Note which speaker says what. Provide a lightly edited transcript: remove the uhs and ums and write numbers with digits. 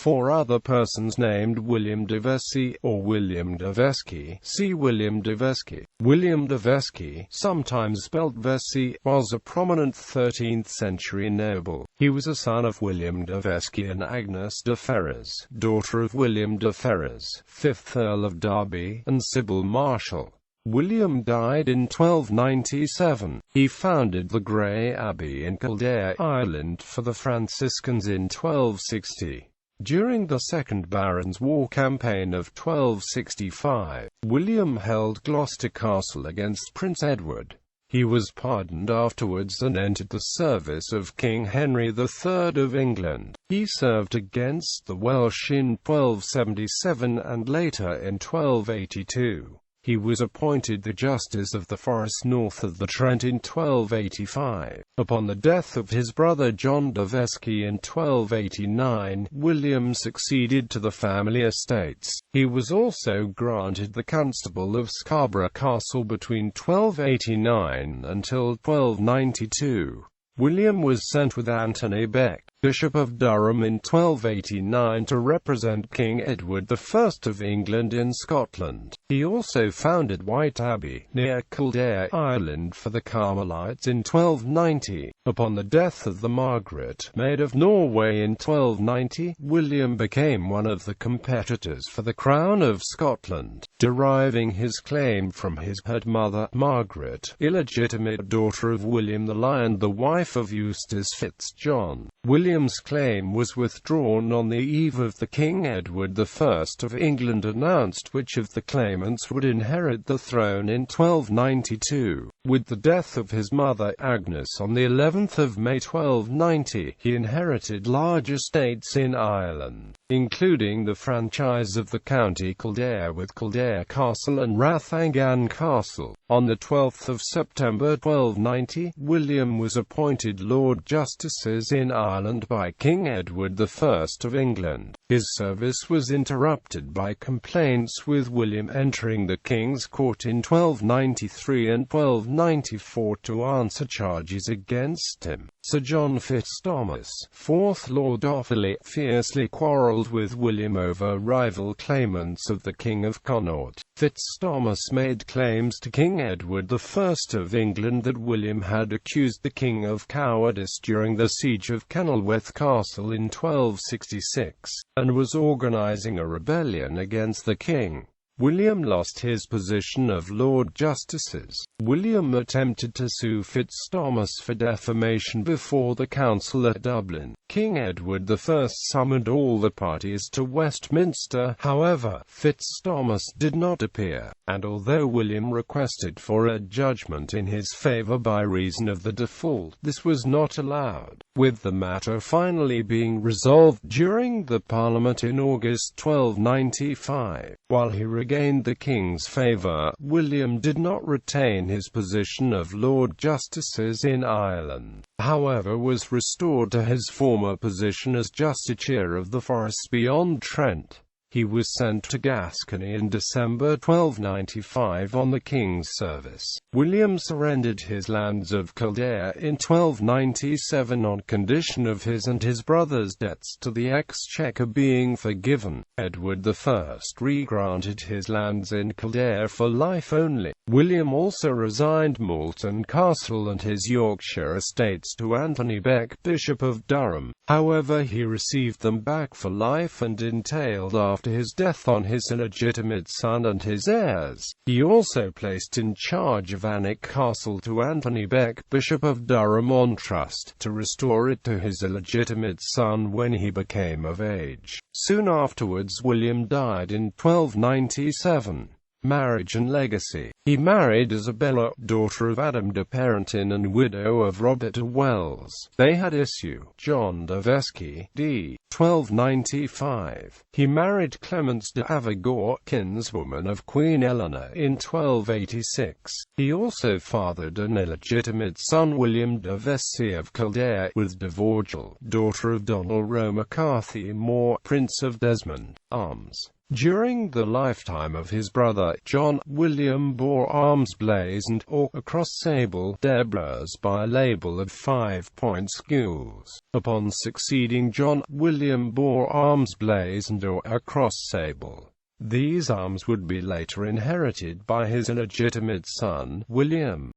Speaker 1: 4 other persons named William de Vescy, or William de Vesci. See William de Vesci. William de Vesci, sometimes spelt Vescy, was a prominent 13th-century noble. He was a son of William de Vesci and Agnes de Ferrers, daughter of William de Ferrers, 5th Earl of Derby, and Sibyl Marshal. William died in 1297. He founded the Grey Abbey in Kildare, Ireland, for the Franciscans in 1260. During the Second Barons' War campaign of 1265, William held Gloucester Castle against Prince Edward. He was pardoned afterwards and entered the service of King Henry III of England. He served against the Welsh in 1277 and later in 1282. He was appointed the Justice of the Forest north of the Trent in 1285. Upon the death of his brother John de Vesci in 1289, William succeeded to the family estates. He was also granted the Constable of Scarborough Castle between 1289 until 1292. William was sent with Anthony Beck, Bishop of Durham in 1289 to represent King Edward I of England in Scotland. He also founded White Abbey, near Kildare, Ireland for the Carmelites in 1290. Upon the death of the Margaret, Maid of Norway in 1290, William became one of the competitors for the crown of Scotland, deriving his claim from his mother, Margaret, illegitimate daughter of William the Lion, the wife of Eustace Fitzjohn. William's claim was withdrawn on the eve of the King Edward I of England announced which of the claimants would inherit the throne in 1292. With the death of his mother, Agnes, on the 11th of May 1290, he inherited large estates in Ireland, including the franchise of the County Kildare with Kildare Castle and Rathangan Castle. On the 12th of September 1290, William was appointed Lord Justices in Ireland by King Edward I of England. His service was interrupted by complaints with William entering the King's Court in 1293 and 1294 to answer charges against him. Sir John Fitz-Thomas, 4th Lord Offaly, fiercely quarrelled with William over rival claimants of the King of Connaught. Fitz-Thomas made claims to King Edward I of England that William had accused the king of cowardice during the siege of Kenilworth Castle in 1266, and was organising a rebellion against the king. William lost his position of Lord Justices. William attempted to sue Fitz-Thomas for defamation before the council at Dublin. King Edward I summoned all the parties to Westminster. However, Fitz-Thomas did not appear, and although William requested for a judgment in his favour by reason of the default, this was not allowed, with the matter finally being resolved during the Parliament in August 1295. While he regained the king's favour, William did not retain his position of Lord Justices in Ireland, however was restored to his former position as Justiciar of the Forests beyond Trent. He was sent to Gascony in December 1295 on the king's service. William surrendered his lands of Kildare in 1297 on condition of his and his brother's debts to the Exchequer being forgiven. Edward I re-granted his lands in Kildare for life only. William also resigned Malton Castle and his Yorkshire estates to Anthony Beck, Bishop of Durham. However, he received them back for life and entailed after his death on his illegitimate son and his heirs. He also placed in charge of Alnwick Castle to Anthony Beck, Bishop of Durham, on trust, to restore it to his illegitimate son when he became of age. Soon afterwards William died in 1297. Marriage and legacy. He married Isabella, daughter of Adam de Parentin and widow of Robert de Wells. They had issue, John de Vesci, d. 1295. He married Clemence de Avigor, kinswoman of Queen Eleanor, in 1286. He also fathered an illegitimate son, William de Vescy of Kildare, with de Vorgil, daughter of Donald Roe McCarthy More, Prince of Desmond, Arms. During the lifetime of his brother, John, William bore arms blazoned, or a cross-sable, d'Ebreux by a label of 5-point gules. Upon succeeding John, William bore arms blazoned or a cross-sable. These arms would be later inherited by his illegitimate son, William.